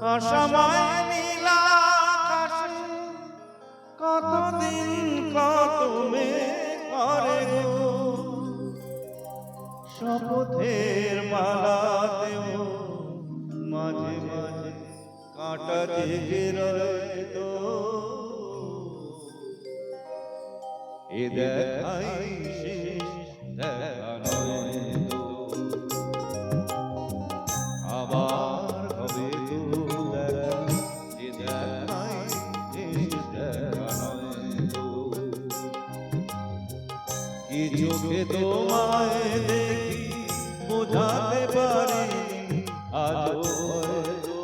অসময় নীলা আকাশে কতদিন কত মেঘ করে গো, শপথের মালাতেও মাঝে মাঝে কাঁটা জেগে রয় তো, এ দেখাই শেষ দেখা নয় তো, আবার হবে তো দেখা, এ দেখাই শেষ দেখা নয় তো। কি চোখে তোমায় দেখি বোঝাতে পারিনি আজও হয়তো,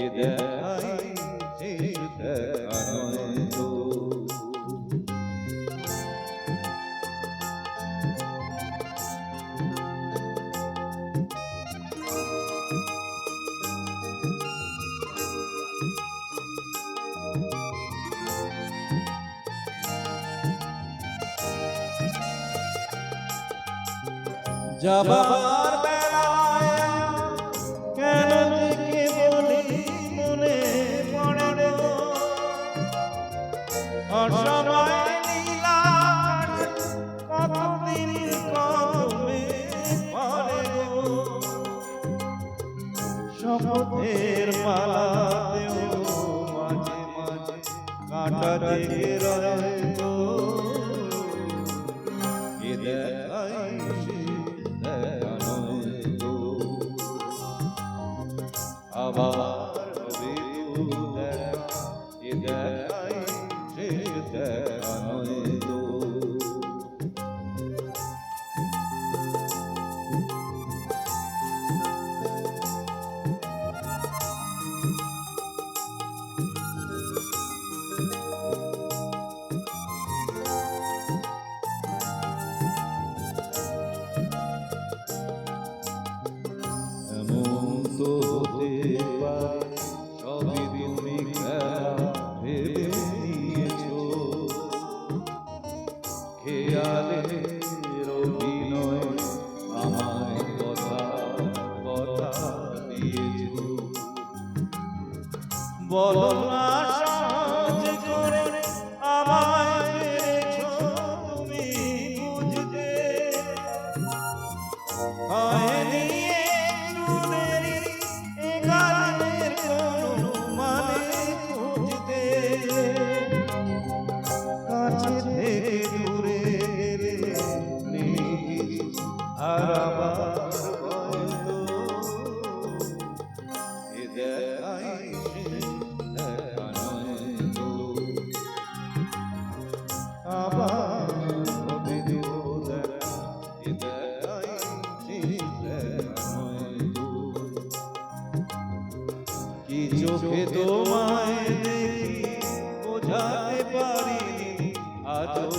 এ দেখাই শেষ দেখা নয় তো। যাবার বেলায় কেন থেকে বলি মনে পড়ে গো, অসময় নীলা কতদিন কবে পড়ে গো, শপথের মালাতেও মাঝে মাঝে কাঁটা জেগে রয় তো, এ দেখাই আবার হবে তো দেখা, এ দেখাই শেষ দেখা নয় তো। তো হতে পারে সবই তুমি খেলা ভেবে নিয়েছো, খেয়ালের অভিনয় আমায় কথা কথা দিয়েছো, বলো না সহজ করে আমায় পেরেছো তুমি বুঝতে, হয়নি কাছে থেকে দূরে গেলে আর আবার হয়তো, এ দেখাই শেষ দেখা নয় তো, আবার হবে তো দেখা, এ দেখাই শেষ দেখা নয় তো। কি চোখে তোমায় দেখি বোঝাতে পারিনি আজও